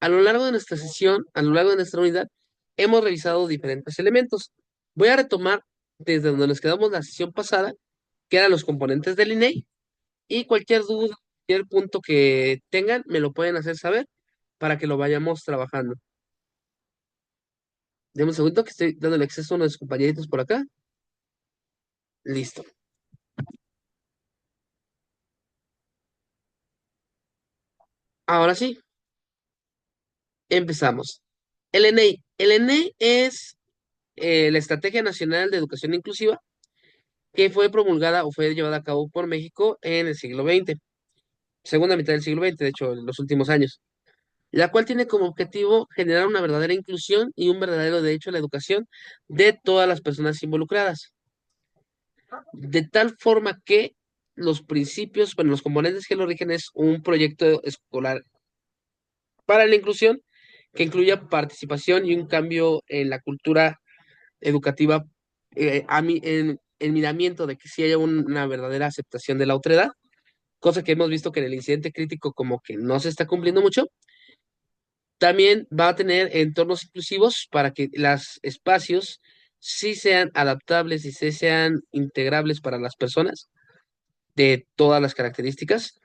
A lo largo de nuestra sesión, a lo largo de nuestra unidad, hemos revisado diferentes elementos. Voy a retomar desde donde nos quedamos la sesión pasada, que eran los componentes del INEI, y cualquier duda, cualquier punto que tengan, me lo pueden hacer saber para que lo vayamos trabajando. Deme un segundo que estoy dando el acceso a unos compañeritos por acá. Listo. Ahora sí, empezamos. El ENEI. El ENEI es la Estrategia Nacional de Educación Inclusiva que fue promulgada o fue llevada a cabo por México en el siglo XX, segunda mitad del siglo XX, de hecho, en los últimos años, la cual tiene como objetivo generar una verdadera inclusión y un verdadero derecho a la educación de todas las personas involucradas, de tal forma que los principios, bueno, los componentes que lo rigen es un proyecto escolar para la inclusión que incluya participación y un cambio en la cultura educativa en miramiento de que sí haya una verdadera aceptación de la otredad, cosa que hemos visto que en el incidente crítico como que no se está cumpliendo mucho. También va a tener entornos inclusivos para que los espacios sí sean adaptables y sí sean integrables para las personas de todas las características.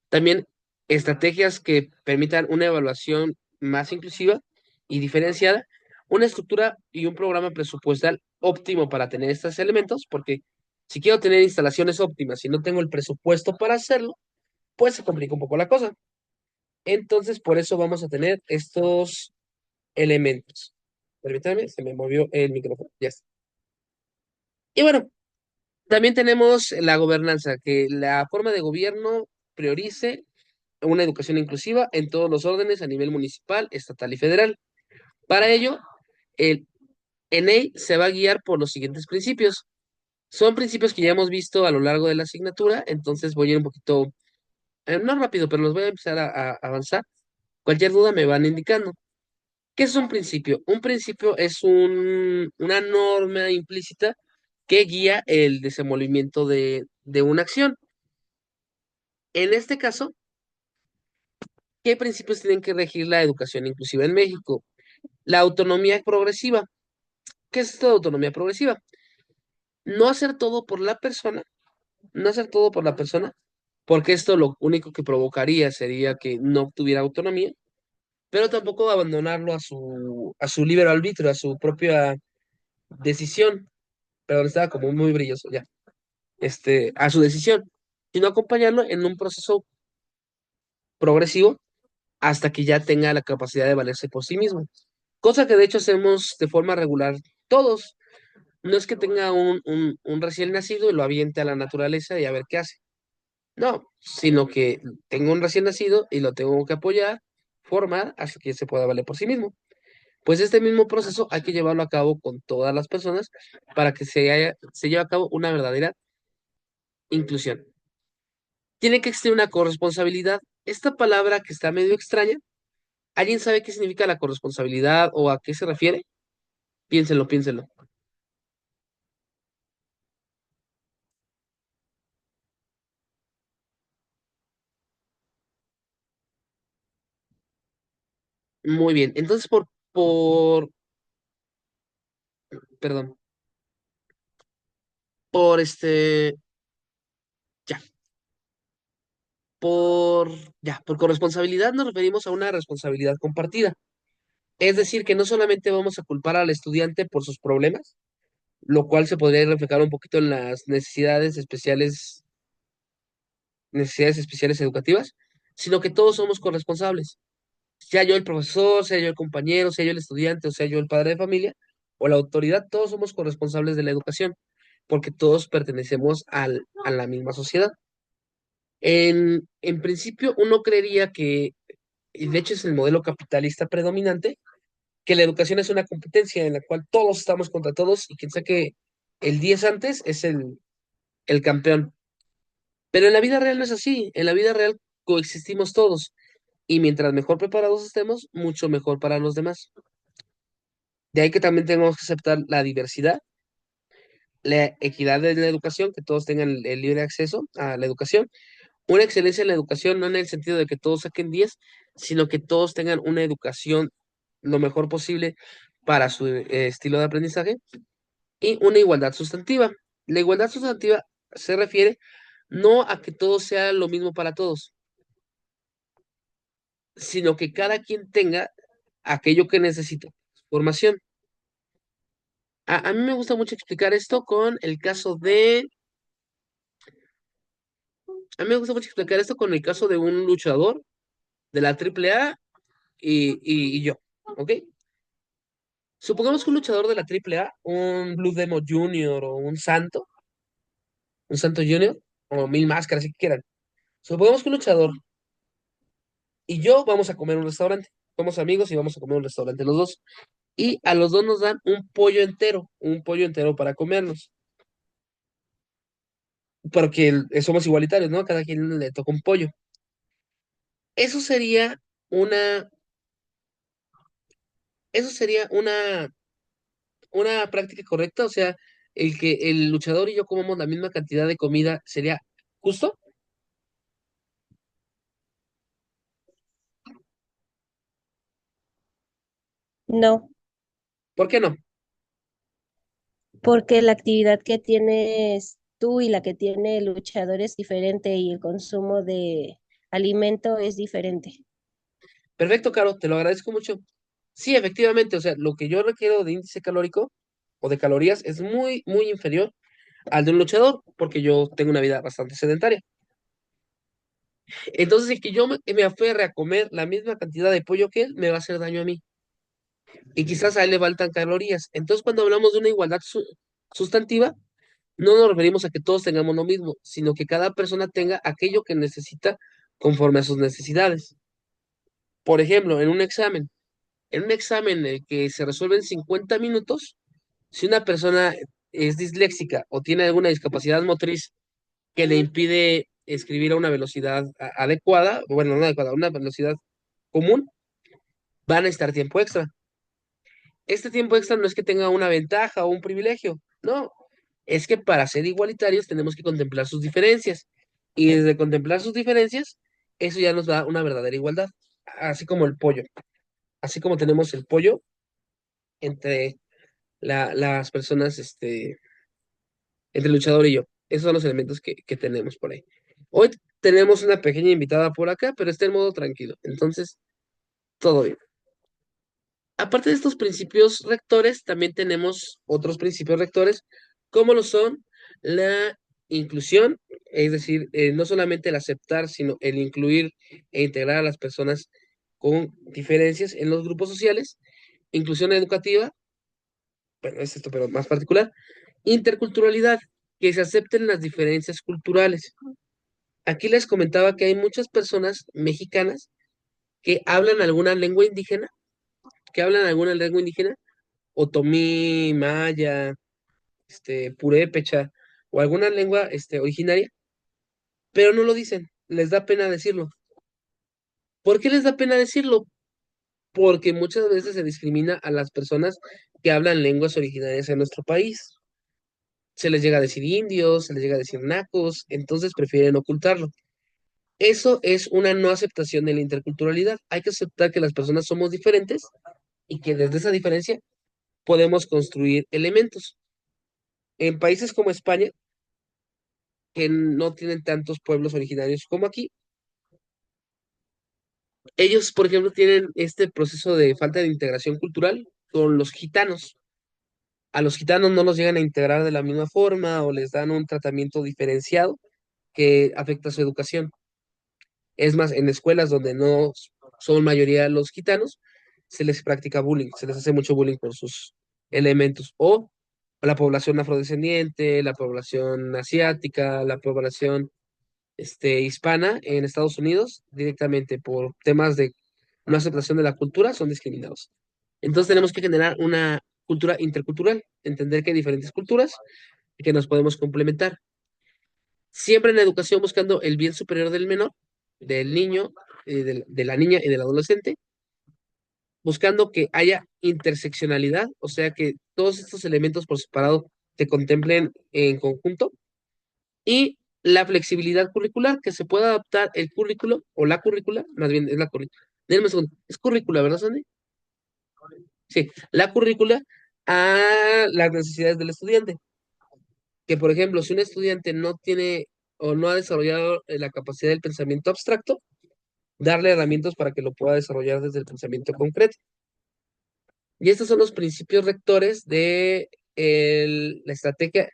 También estrategias que permitan una evaluación más inclusiva y diferenciada, una estructura y un programa presupuestal óptimo para tener estos elementos, porque si quiero tener instalaciones óptimas y no tengo el presupuesto para hacerlo, pues se complica un poco la cosa. Entonces, por eso vamos a tener estos elementos. Permítanme, se me movió el micrófono. Ya está. Y bueno, también tenemos la gobernanza, que la forma de gobierno priorice una educación inclusiva en todos los órdenes a nivel municipal, estatal y federal. Para ello, el ENEI se va a guiar por los siguientes principios. Son principios que ya hemos visto a lo largo de la asignatura, entonces voy a ir un poquito, no rápido, pero los voy a empezar a avanzar. Cualquier duda me van indicando. ¿Qué es un principio? Un principio es una norma implícita que guía el desenvolvimiento de una acción. En este caso, ¿qué principios tienen que regir la educación inclusiva en México? La autonomía progresiva. ¿Qué es esto de autonomía progresiva? No hacer todo por la persona, no hacer todo por la persona, porque esto lo único que provocaría sería que no tuviera autonomía, pero tampoco abandonarlo a su libre arbitrio, a su propia decisión. Perdón, estaba como muy brilloso ya. A su decisión, sino acompañarlo en un proceso progresivo hasta que ya tenga la capacidad de valerse por sí mismo. Cosa que de hecho hacemos de forma regular todos. No es que tenga un recién nacido y lo aviente a la naturaleza y a ver qué hace. No, sino que tengo un recién nacido y lo tengo que apoyar, formar hasta que se pueda valer por sí mismo. Pues este mismo proceso hay que llevarlo a cabo con todas las personas para que se lleve a cabo una verdadera inclusión. Tiene que existir una corresponsabilidad. Esta palabra que está medio extraña, ¿alguien sabe qué significa la corresponsabilidad o a qué se refiere? Piénsenlo, piénsenlo. Muy bien. Entonces, perdón, por ya, por, por corresponsabilidad nos referimos a una responsabilidad compartida. Es decir, que no solamente vamos a culpar al estudiante por sus problemas, lo cual se podría reflejar un poquito en las necesidades especiales educativas, sino que todos somos corresponsables. Sea yo el profesor, sea yo el compañero, sea yo el estudiante, o sea yo el padre de familia, o la autoridad, todos somos corresponsables de la educación, porque todos pertenecemos a la misma sociedad. En principio, uno creería que, y de hecho es el modelo capitalista predominante, que la educación es una competencia en la cual todos estamos contra todos y quien saque el 10 antes es el campeón. Pero en la vida real no es así. En la vida real coexistimos todos y mientras mejor preparados estemos, mucho mejor para los demás. De ahí que también tenemos que aceptar la diversidad, la equidad de la educación, que todos tengan el libre acceso a la educación, una excelencia en la educación, no en el sentido de que todos saquen 10, sino que todos tengan una educación lo mejor posible para su estilo de aprendizaje y una igualdad sustantiva. La igualdad sustantiva se refiere no a que todo sea lo mismo para todos, sino que cada quien tenga aquello que necesita. Formación. A mí me gusta mucho explicar esto con el caso de... A mí me gusta mucho explicar esto con el caso de un luchador de la AAA y yo, ¿ok? Supongamos que un luchador de la AAA, un Blue Demo Junior o un Santo Junior, o Mil Máscaras, si quieran. Supongamos que un luchador y yo vamos a comer a un restaurante. Somos amigos y vamos a comer a un restaurante los dos. Y a los dos nos dan un pollo entero para comernos. Porque somos igualitarios, ¿no? Cada quien le toca un pollo. Eso sería una, eso sería una práctica correcta. O sea, el que el luchador y yo comamos la misma cantidad de comida sería justo. No, ¿Por qué no? porque la actividad que tienes tú y la que tiene el luchador es diferente y el consumo de alimento es diferente. Perfecto, Caro, te lo agradezco mucho. Sí, efectivamente, o sea, lo que yo requiero de índice calórico o de calorías es muy, muy inferior al de un luchador, porque yo tengo una vida bastante sedentaria. Entonces, el que yo me aferre a comer la misma cantidad de pollo que él, me va a hacer daño a mí. Y quizás a él le faltan calorías. Entonces, cuando hablamos de una igualdad sustantiva, no nos referimos a que todos tengamos lo mismo, sino que cada persona tenga aquello que necesita conforme a sus necesidades. Por ejemplo, en un examen en el que se resuelve en 50 minutos, si una persona es disléxica o tiene alguna discapacidad motriz que le impide escribir a una velocidad adecuada, bueno, no adecuada, a una velocidad común, van a estar tiempo extra. Este tiempo extra no es que tenga una ventaja o un privilegio, no, es que para ser igualitarios tenemos que contemplar sus diferencias. Y desde contemplar sus diferencias, eso ya nos da una verdadera igualdad, así como el pollo, así como tenemos el pollo entre las personas, entre el luchador y yo. Esos son los elementos que tenemos por ahí. Hoy tenemos una pequeña invitada por acá, pero está en modo tranquilo, entonces todo bien. Aparte de estos principios rectores, también tenemos otros principios rectores, como lo son la inclusión, es decir, no solamente el aceptar, sino el incluir e integrar a las personas con diferencias en los grupos sociales, inclusión educativa, bueno, es esto, pero más particular, interculturalidad, que se acepten las diferencias culturales. Aquí les comentaba que hay muchas personas mexicanas que hablan alguna lengua indígena, que hablan alguna lengua indígena otomí, maya, purépecha o alguna lengua originaria, pero no lo dicen, les da pena decirlo. ¿Por qué les da pena decirlo? Porque muchas veces se discrimina a las personas que hablan lenguas originarias en nuestro país. Se les llega a decir indios, se les llega a decir nacos, entonces prefieren ocultarlo. Eso es una no aceptación de la interculturalidad. Hay que aceptar que las personas somos diferentes y que desde esa diferencia podemos construir elementos. En países como España, que no tienen tantos pueblos originarios como aquí. Ellos, por ejemplo, tienen este proceso de falta de integración cultural con los gitanos. A los gitanos no los llegan a integrar de la misma forma o les dan un tratamiento diferenciado que afecta su educación. Es más, en escuelas donde no son mayoría los gitanos, se les practica bullying, se les hace mucho bullying por sus elementos. O a la población afrodescendiente, la población asiática, la población hispana en Estados Unidos, directamente por temas de no aceptación de la cultura, son discriminados. Entonces tenemos que generar una cultura intercultural, entender que hay diferentes culturas y que nos podemos complementar. Siempre en la educación buscando el bien superior del menor, del niño, de la niña y del adolescente, buscando que haya interseccionalidad, o sea, que todos estos elementos por separado se contemplen en conjunto y la flexibilidad curricular, que se pueda adaptar el currículo o la currícula, más bien es la currícula, Denme un segundo. Es currícula, ¿verdad, Sandy? Sí, la currícula a las necesidades del estudiante. Que, por ejemplo, si un estudiante no tiene o no ha desarrollado la capacidad del pensamiento abstracto, darle herramientas para que lo pueda desarrollar desde el pensamiento concreto. Y estos son los principios rectores de la estrategia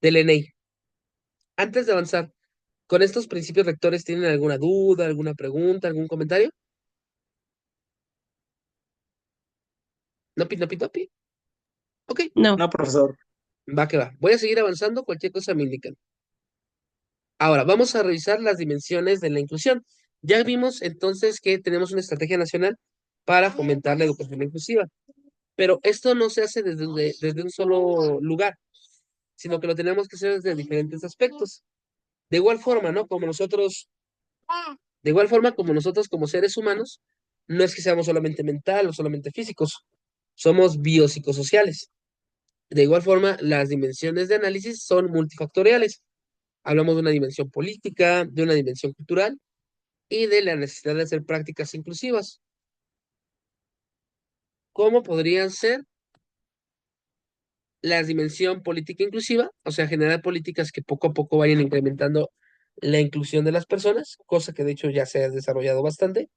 del ENEI. Antes de avanzar, ¿con estos principios rectores tienen alguna duda, alguna pregunta, algún comentario? ¿No, pi, no, pi, no, pi? Ok, No, No, profesor. va que va. Voy a seguir avanzando, cualquier cosa me indican. Ahora, vamos a revisar las dimensiones de la inclusión. Ya vimos entonces que tenemos una estrategia nacional para fomentar la educación inclusiva, pero esto no se hace desde un solo lugar, sino que lo tenemos que hacer desde diferentes aspectos. De igual forma, ¿no? De igual forma como nosotros como seres humanos, no es que seamos solamente mental o solamente físicos, somos biopsicosociales. De igual forma, las dimensiones de análisis son multifactoriales. Hablamos de una dimensión política, de una dimensión cultural y de la necesidad de hacer prácticas inclusivas. ¿Cómo podrían ser la dimensión política inclusiva? O sea, generar políticas que poco a poco vayan incrementando la inclusión de las personas, cosa que de hecho ya se ha desarrollado bastante.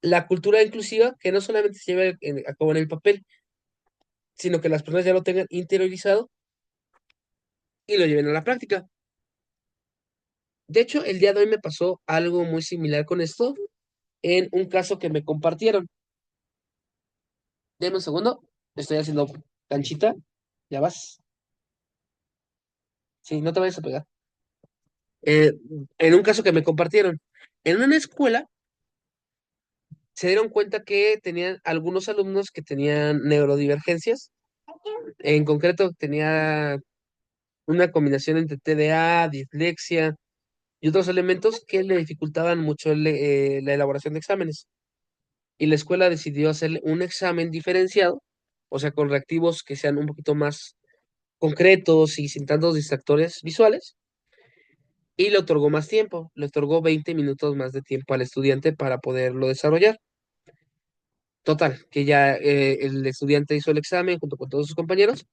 La cultura inclusiva, que no solamente se lleve a cabo en el papel, sino que las personas ya lo tengan interiorizado y lo lleven a la práctica. De hecho, el día de hoy me pasó algo muy similar con esto en un caso que me compartieron. Denme un segundo, estoy haciendo canchita, ya vas. Sí, no te vayas a pegar. Eh, en un caso que me compartieron, en una escuela se dieron cuenta que tenían algunos alumnos que tenían neurodivergencias. En concreto, tenía una combinación entre TDA, dislexia y otros elementos que le dificultaban mucho la elaboración de exámenes. Y la escuela decidió hacerle un examen diferenciado, o sea, con reactivos que sean un poquito más concretos y sin tantos distractores visuales, y le otorgó más tiempo, le otorgó 20 minutos más de tiempo al estudiante para poderlo desarrollar. Total, que ya el estudiante hizo el examen junto con todos sus compañeros,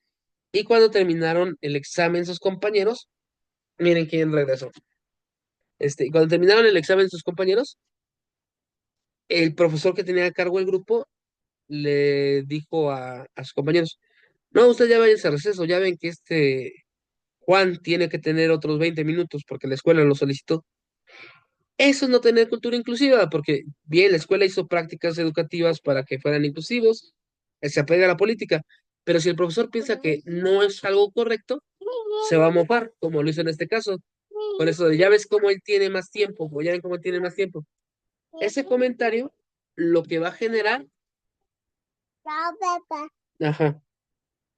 y cuando terminaron el examen sus compañeros, miren quién regresó. Cuando terminaron el examen sus compañeros, el profesor que tenía a cargo el grupo le dijo a sus compañeros, no, ustedes ya vayan a receso, ya ven que Juan tiene que tener otros 20 minutos porque la escuela lo solicitó. Eso es no tener cultura inclusiva, porque bien, la escuela hizo prácticas educativas para que fueran inclusivos, se apega a la política, pero si el profesor piensa que no es algo correcto, se va a mofar, como lo hizo en este caso. Por eso de ya ves cómo él tiene más tiempo, o ya ven cómo él tiene más tiempo. Ese comentario lo que va a generar, ajá,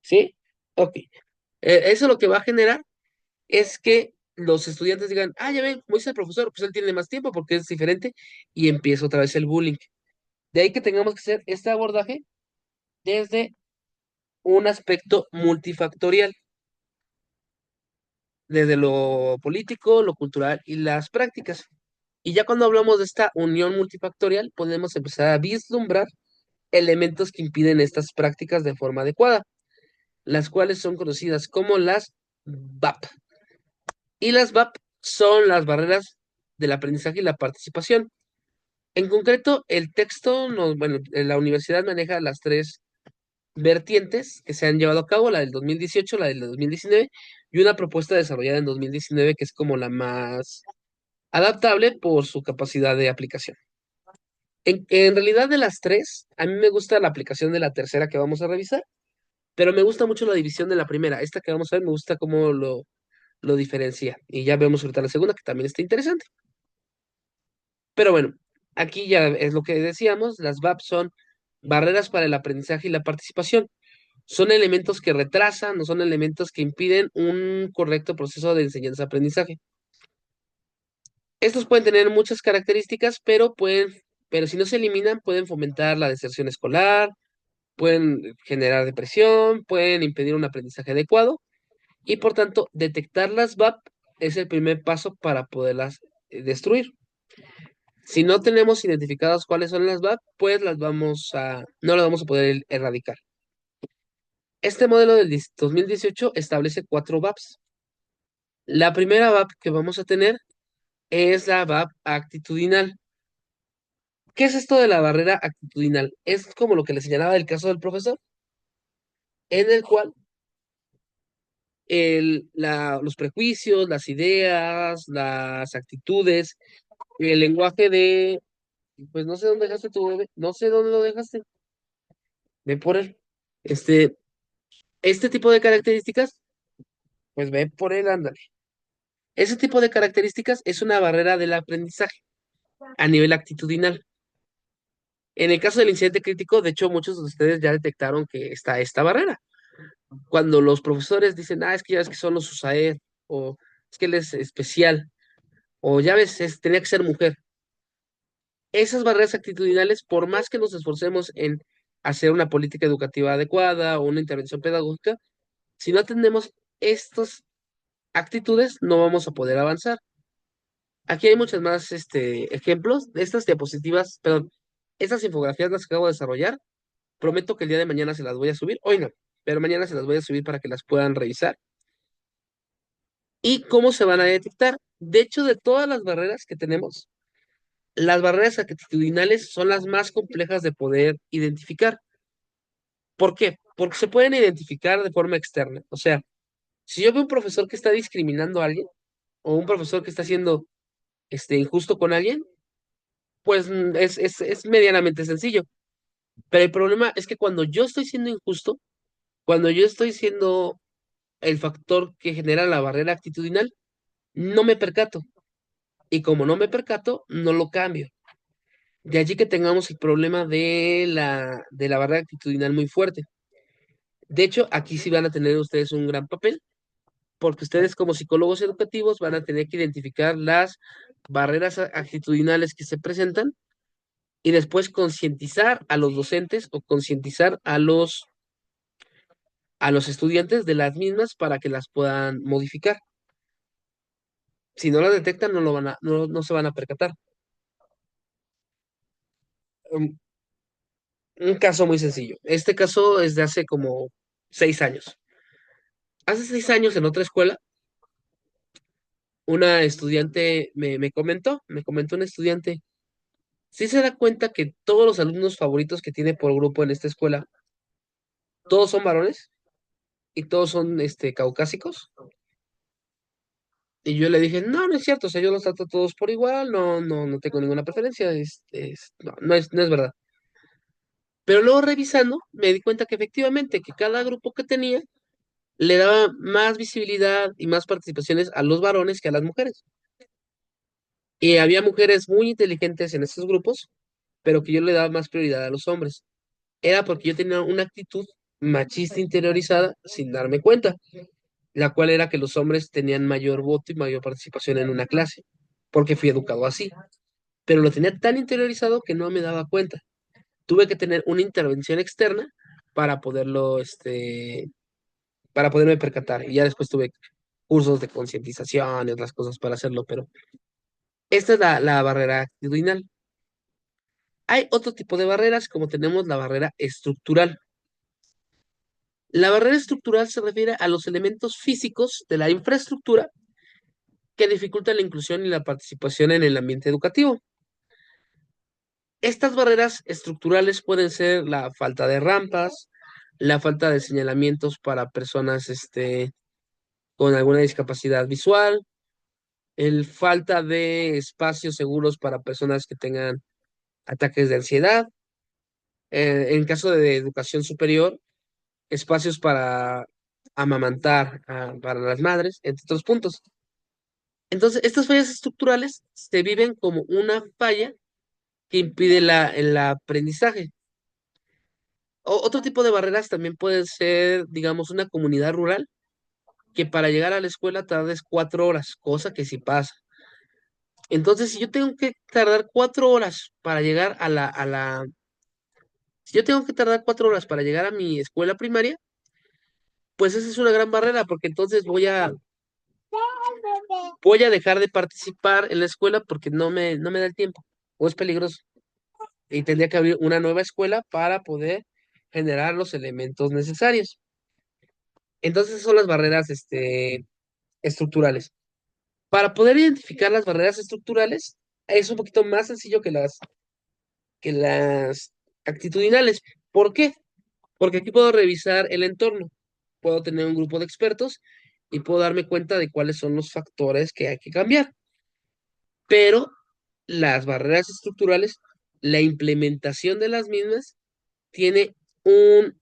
¿sí? Ok. Eso lo que va a generar es que los estudiantes digan, ah, ya ven, como dice el profesor, pues él tiene más tiempo porque es diferente y empieza otra vez el bullying. De ahí que tengamos que hacer este abordaje desde un aspecto multifactorial, desde lo político, lo cultural y las prácticas. Y ya cuando hablamos de esta unión multifactorial, podemos empezar a vislumbrar elementos que impiden estas prácticas de forma adecuada, las cuales son conocidas como las VAP. Y las VAP son las barreras del aprendizaje y la participación. En concreto, el texto, bueno, la universidad maneja las tres vertientes que se han llevado a cabo, la del 2018, la del 2019 y una propuesta desarrollada en 2019 que es como la más adaptable por su capacidad de aplicación. En realidad de las tres, a mí me gusta la aplicación de la tercera que vamos a revisar, pero me gusta mucho la división de la primera. Esta que vamos a ver me gusta cómo lo diferencia. Y ya vemos ahorita la segunda, que también está interesante. Pero bueno, aquí ya es lo que decíamos, las VAP son barreras para el aprendizaje y la participación. Son elementos que retrasan, no son elementos que impiden un correcto proceso de enseñanza-aprendizaje. Estos pueden tener muchas características, pero si no se eliminan, pueden fomentar la deserción escolar, pueden generar depresión, pueden impedir un aprendizaje adecuado y por tanto, detectar las VAP es el primer paso para poderlas destruir. Si no tenemos identificadas cuáles son las VAP, pues no las vamos a poder erradicar. Este modelo del 2018 establece cuatro VAPs. La primera VAP que vamos a tener es la VAP actitudinal. ¿Qué es esto de la barrera actitudinal? Es como lo que le señalaba el caso del profesor, en el cual los prejuicios, las ideas, las actitudes, el lenguaje de, pues no sé dónde dejaste tu bebé, no sé dónde lo dejaste, ve por él. Este, este tipo de características, pues ve por él, ándale. Ese tipo de características es una barrera del aprendizaje a nivel actitudinal. En el caso del incidente crítico, de hecho, muchos de ustedes ya detectaron que está esta barrera. Cuando los profesores dicen, es que ya ves que son los USAED, o es que él es especial, o ya ves, tenía que ser mujer. Esas barreras actitudinales, por más que nos esforcemos en hacer una política educativa adecuada o una intervención pedagógica, si no atendemos estas actitudes, no vamos a poder avanzar. Aquí hay muchos más ejemplos. Estas diapositivas, perdón, estas infografías las acabo de desarrollar. Prometo que el día de mañana se las voy a subir. Hoy no, pero mañana se las voy a subir para que las puedan revisar. ¿Y cómo se van a detectar? De hecho, de todas las barreras que tenemos, las barreras actitudinales son las más complejas de poder identificar. ¿Por qué? Porque se pueden identificar de forma externa. O sea, si yo veo un profesor que está discriminando a alguien o un profesor que está siendo injusto con alguien, pues es medianamente sencillo. Pero el problema es que cuando yo estoy siendo injusto, cuando yo estoy siendo el factor que genera la barrera actitudinal, no me percato. Y como no me percato, no lo cambio. De allí que tengamos el problema de la barrera actitudinal muy fuerte. De hecho, aquí sí van a tener ustedes un gran papel, porque ustedes como psicólogos educativos van a tener que identificar las barreras actitudinales que se presentan y después concientizar a los docentes o concientizar a los estudiantes de las mismas para que las puedan modificar. Si no las detectan, no se van a percatar. Um, Un caso muy sencillo. Este caso es de hace como 6 años. Hace 6 años en otra escuela, una estudiante me comentó un estudiante, ¿sí se da cuenta que todos los alumnos favoritos que tiene por grupo en esta escuela, todos son varones y todos son caucásicos? Y yo le dije, no, no es cierto, o sea, yo los trato a todos por igual, no, no, no tengo ninguna preferencia, no, no es verdad. Pero luego revisando, me di cuenta que efectivamente, que cada grupo que tenía le daba más visibilidad y más participaciones a los varones que a las mujeres. Y había mujeres muy inteligentes en esos grupos, pero que yo le daba más prioridad a los hombres. Era porque yo tenía una actitud machista interiorizada sin darme cuenta, la cual era que los hombres tenían mayor voto y mayor participación en una clase, porque fui educado así. Pero lo tenía tan interiorizado que no me daba cuenta. Tuve que tener una intervención externa para para poderme percatar. Y ya después tuve cursos de concientización y otras cosas para hacerlo, pero esta es la barrera actitudinal. Hay otro tipo de barreras, como tenemos la barrera estructural. La barrera estructural se refiere a los elementos físicos de la infraestructura que dificultan la inclusión y la participación en el ambiente educativo. Estas barreras estructurales pueden ser la falta de rampas, la falta de señalamientos para personas con alguna discapacidad visual, el falta de espacios seguros para personas que tengan ataques de ansiedad. En caso de educación superior, espacios para amamantar para las madres, entre otros puntos. Entonces, estas fallas estructurales se viven como una falla que impide el aprendizaje. Otro tipo de barreras también puede ser, digamos, una comunidad rural que para llegar a la escuela tardes 4 horas, cosa que sí pasa. Entonces, si yo tengo que tardar 4 horas para llegar si yo tengo que tardar 4 horas para llegar a mi escuela primaria, pues esa es una gran barrera, porque entonces voy a dejar de participar en la escuela porque no me da el tiempo. o es peligroso. Y tendría que abrir una nueva escuela para poder generar los elementos necesarios. Entonces son las barreras estructurales. Para poder identificar las barreras estructurales es un poquito más sencillo que las actitudinales. ¿Por qué? Porque aquí puedo revisar el entorno, puedo tener un grupo de expertos y puedo darme cuenta de cuáles son los factores que hay que cambiar. Pero las barreras estructurales, la implementación de las mismas tiene un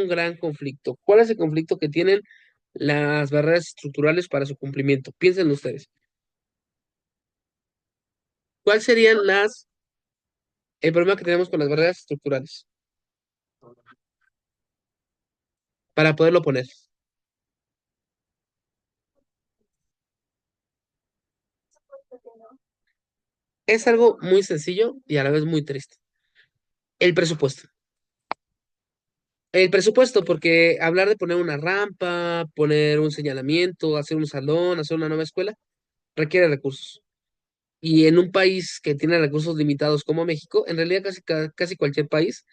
gran conflicto. ¿Cuál es el conflicto que tienen las barreras estructurales para su cumplimiento? Piensen ustedes. ¿Cuáles serían el problema que tenemos con las barreras estructurales para poderlo poner? Es algo muy sencillo y a la vez muy triste. El presupuesto. El presupuesto, porque hablar de poner una rampa, poner un señalamiento, hacer un salón, hacer una nueva escuela, requiere recursos. Y en un país que tiene recursos limitados como México, en realidad casi cualquier país,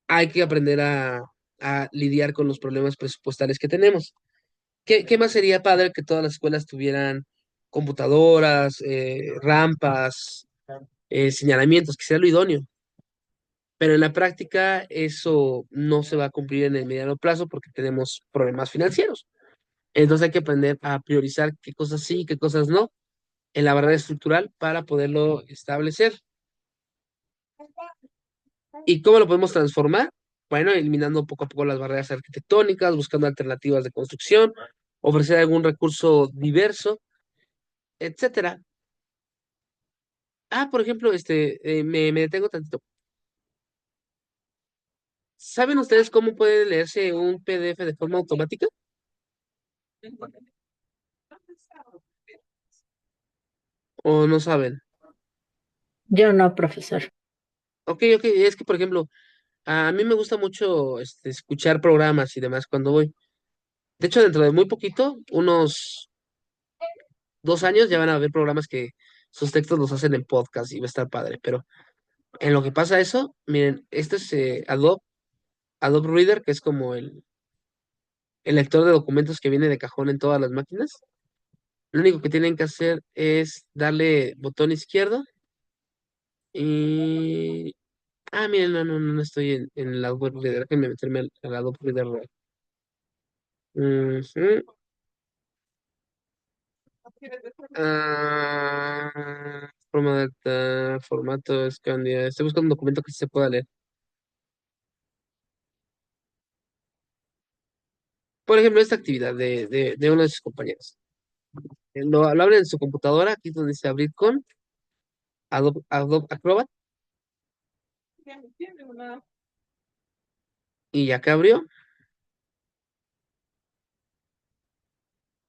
hay que aprender a lidiar con los problemas presupuestales que tenemos. ¿Qué más sería padre que todas las escuelas tuvieran computadoras, rampas, señalamientos, que sea lo idóneo? Pero en la práctica eso no se va a cumplir en el mediano plazo porque tenemos problemas financieros. Entonces hay que aprender a priorizar qué cosas sí y qué cosas no en la barrera estructural para poderlo establecer. ¿Y cómo lo podemos transformar? Bueno, eliminando poco a poco las barreras arquitectónicas, buscando alternativas de construcción, ofrecer algún recurso diverso, etcétera. Por ejemplo, me detengo tantito. ¿Saben ustedes cómo puede leerse un PDF de forma automática? ¿O no saben? Yo no, profesor. Ok, ok, es que, por ejemplo, a mí me gusta mucho escuchar programas y demás cuando voy. De hecho, dentro de muy poquito, unos 2 años, ya van a haber programas que sus textos los hacen en podcast y va a estar padre. Pero en lo que pasa eso, miren, este es Adobe Reader, que es como el lector de documentos que viene de cajón en todas las máquinas. Lo único que tienen que hacer es darle botón izquierdo y... miren, no estoy en el Adobe Reader. Déjenme meterme al Adobe Reader. Ujú. Forma de alta, formato, Scandia. Estoy buscando un documento que sí se pueda leer. Por ejemplo, esta actividad de uno de sus compañeros. Lo abren en su computadora, aquí es donde dice abrir con Adobe Acrobat, y ya que abrió,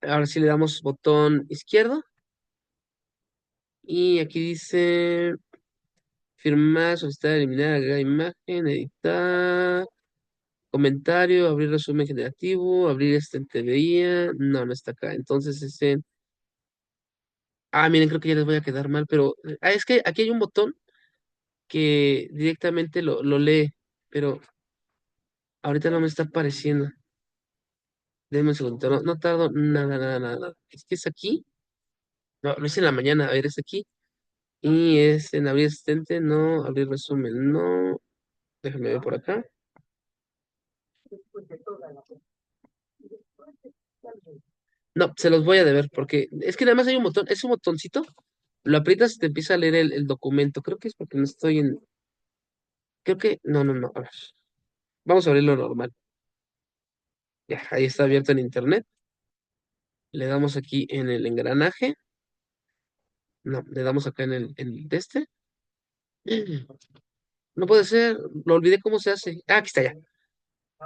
ahora sí le damos botón izquierdo, y aquí dice firmar, solicitar, eliminar, agregar imagen, editar, comentario, abrir resumen generativo, abrir esta en teoría. No, no está acá. Entonces es en... miren, creo que ya les voy a quedar mal, pero es que aquí hay un botón que directamente lo lee, pero ahorita no me está apareciendo. Déjame un segundo, no tardo nada. Es que es aquí, no, lo hice en la mañana, a ver, es aquí, y es en abrir asistente, no, abrir resumen, no, déjame ver por acá. No, se los voy a deber, porque es que además hay un botón, es un botoncito, lo aprietas y te empieza a leer el documento. Creo que es porque no estoy creo que, no, a ver, vamos a abrirlo normal. Ya, ahí está abierto en internet. Le damos aquí en el engranaje. No, le damos acá en el de este. No puede ser, lo olvidé cómo se hace. Aquí está ya.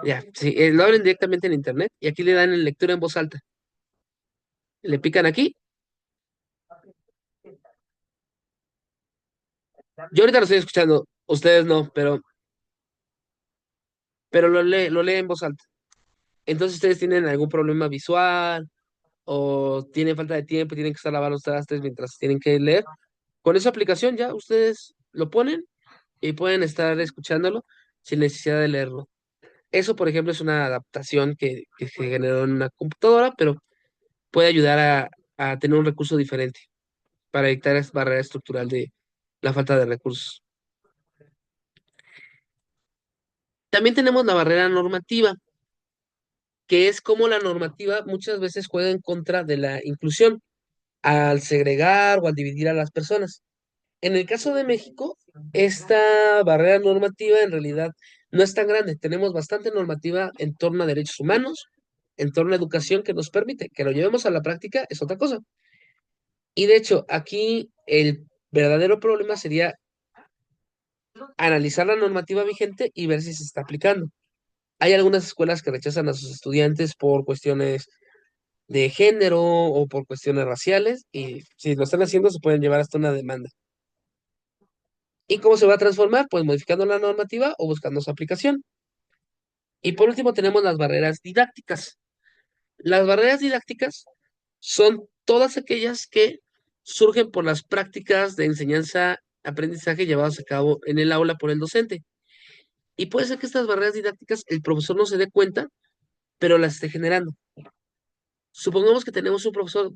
Ya, sí, lo abren directamente en internet y aquí le dan en lectura en voz alta. Le pican aquí. Yo ahorita lo estoy escuchando, ustedes no, pero lo lee en voz alta. Entonces ustedes tienen algún problema visual o tienen falta de tiempo, tienen que estar lavando los trastes mientras tienen que leer. Con esa aplicación ya ustedes lo ponen y pueden estar escuchándolo sin necesidad de leerlo. Eso, por ejemplo, es una adaptación que se generó en una computadora, pero puede ayudar a tener un recurso diferente para evitar esa barrera estructural de la falta de recursos. También tenemos la barrera normativa, que es como la normativa muchas veces juega en contra de la inclusión al segregar o al dividir a las personas. En el caso de México, esta barrera normativa en realidad no es tan grande. Tenemos bastante normativa en torno a derechos humanos, en torno a educación que nos permite que lo llevemos a la práctica, es otra cosa. Y de hecho, aquí el verdadero problema sería analizar la normativa vigente y ver si se está aplicando. Hay algunas escuelas que rechazan a sus estudiantes por cuestiones de género o por cuestiones raciales y si lo están haciendo se pueden llevar hasta una demanda. ¿Y cómo se va a transformar? Pues modificando la normativa o buscando su aplicación. Y por último tenemos las barreras didácticas. Las barreras didácticas son todas aquellas que surgen por las prácticas de enseñanza-aprendizaje llevadas a cabo en el aula por el docente. Y puede ser que estas barreras didácticas el profesor no se dé cuenta, pero las esté generando. Supongamos que tenemos un profesor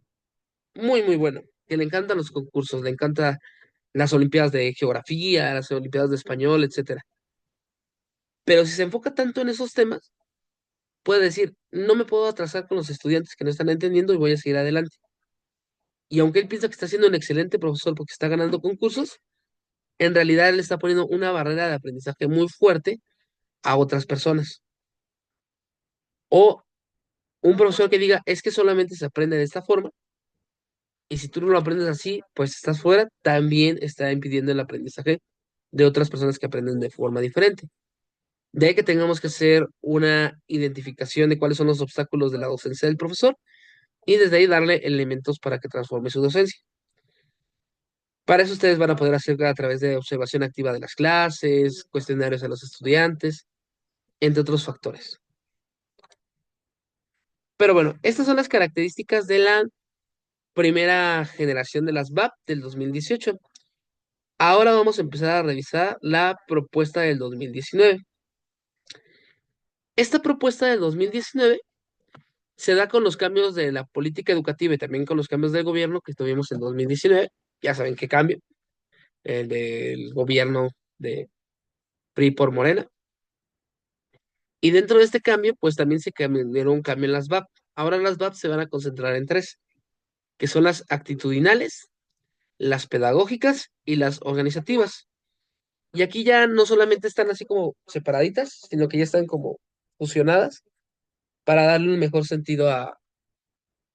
muy bueno, que le encantan los concursos, le encanta las olimpiadas de geografía, las olimpiadas de español, etcétera. Pero si se enfoca tanto en esos temas, puede decir, no me puedo atrasar con los estudiantes que no están entendiendo y voy a seguir adelante. Y aunque él piensa que está siendo un excelente profesor porque está ganando concursos, en realidad él está poniendo una barrera de aprendizaje muy fuerte a otras personas. O un profesor que diga, es que solamente se aprende de esta forma, y si tú no lo aprendes así, pues estás fuera, también está impidiendo el aprendizaje de otras personas que aprenden de forma diferente. De ahí que tengamos que hacer una identificación de cuáles son los obstáculos de la docencia del profesor y desde ahí darle elementos para que transforme su docencia. Para eso ustedes van a poder hacer a través de observación activa de las clases, cuestionarios a los estudiantes, entre otros factores. Pero bueno, estas son las características de la primera generación de las VAP del 2018. Ahora vamos a empezar a revisar la propuesta del 2019. Esta propuesta del 2019 se da con los cambios de la política educativa y también con los cambios del gobierno que tuvimos en 2019. Ya saben qué cambio, el del gobierno de PRI por Morena. Y dentro de este cambio, pues también se dieron un cambio en las VAP. Ahora las VAP se van a concentrar en tres, que son las actitudinales, las pedagógicas y las organizativas. Y aquí ya no solamente están así como separaditas, sino que ya están como fusionadas para darle un mejor sentido a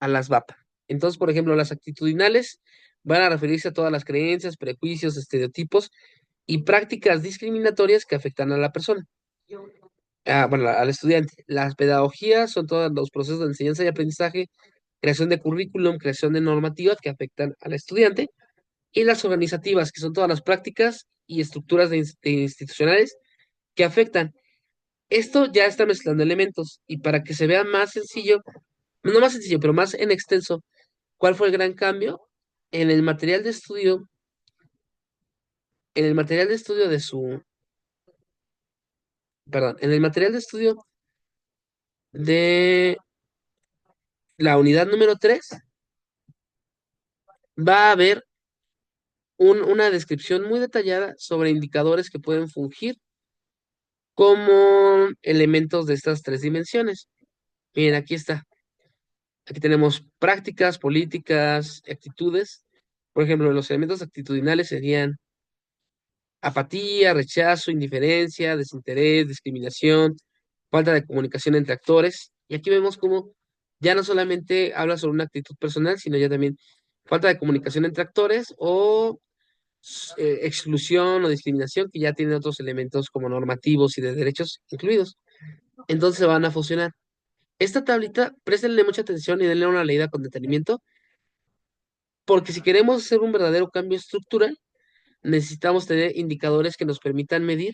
las VAP. Entonces, por ejemplo, las actitudinales van a referirse a todas las creencias, prejuicios, estereotipos y prácticas discriminatorias que afectan a la persona. Bueno, al estudiante. Las pedagogías son todos los procesos de enseñanza y aprendizaje, creación de currículum, creación de normativas que afectan al estudiante. Y las organizativas, que son todas las prácticas y estructuras de institucionales que afectan. Esto ya está mezclando elementos y para que se vea más sencillo, no más sencillo, pero más en extenso, ¿cuál fue el gran cambio? En el material de estudio, en el material de estudio de su, perdón, en el material de estudio de la unidad número 3 va a haber una descripción muy detallada sobre indicadores que pueden fungir como elementos de estas tres dimensiones. Miren, aquí está. Aquí tenemos prácticas, políticas, actitudes. Por ejemplo, los elementos actitudinales serían apatía, rechazo, indiferencia, desinterés, discriminación, falta de comunicación entre actores. Y aquí vemos cómo ya no solamente habla sobre una actitud personal, sino ya también falta de comunicación entre actores o exclusión o discriminación, que ya tienen otros elementos como normativos y de derechos incluidos. Entonces se van a fusionar. Esta tablita, préstenle mucha atención y denle una leída con detenimiento, porque si queremos hacer un verdadero cambio estructural, necesitamos tener indicadores que nos permitan medir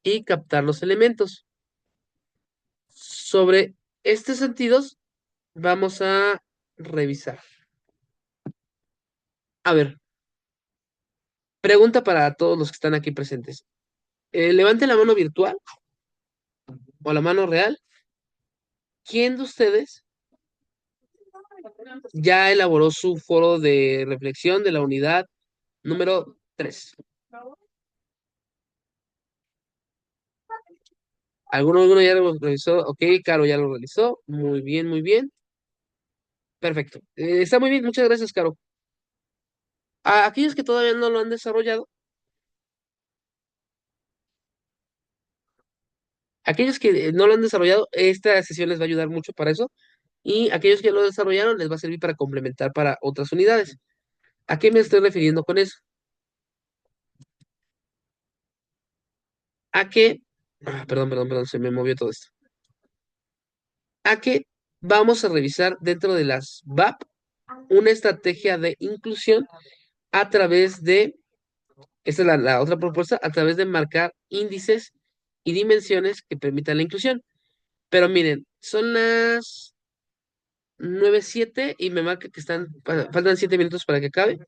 y captar los elementos. Sobre estos sentidos, vamos a revisar. A ver, Pregunta para todos los que están aquí presentes. Levante la mano virtual o la mano real. ¿Quién de ustedes ya elaboró su foro de reflexión de la unidad número 3? ¿Alguno ya lo realizó? Ok, Caro ya lo realizó. Muy bien, muy bien. Perfecto. Está muy bien, muchas gracias, Caro. A aquellos que todavía no lo han desarrollado, aquellos que no lo han desarrollado, esta sesión les va a ayudar mucho para eso. Y aquellos que lo desarrollaron les va a servir para complementar para otras unidades. ¿A qué me estoy refiriendo con eso? A que, perdón, se me movió todo esto. A que vamos a revisar dentro de las VAP una estrategia de inclusión a través de, esta es la otra propuesta, a través de marcar índices y dimensiones que permitan la inclusión. Pero miren, son las 9:07 y me marca que faltan 7 minutos para que acabe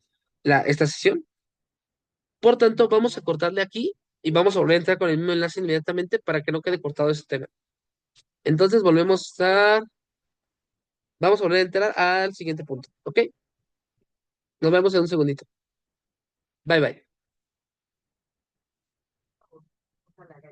esta sesión. Por tanto, vamos a cortarle aquí y vamos a volver a entrar con el mismo enlace inmediatamente para que no quede cortado ese tema. Entonces vamos a volver a entrar al siguiente punto, ¿ok? Nos vemos en un segundito. Bye bye.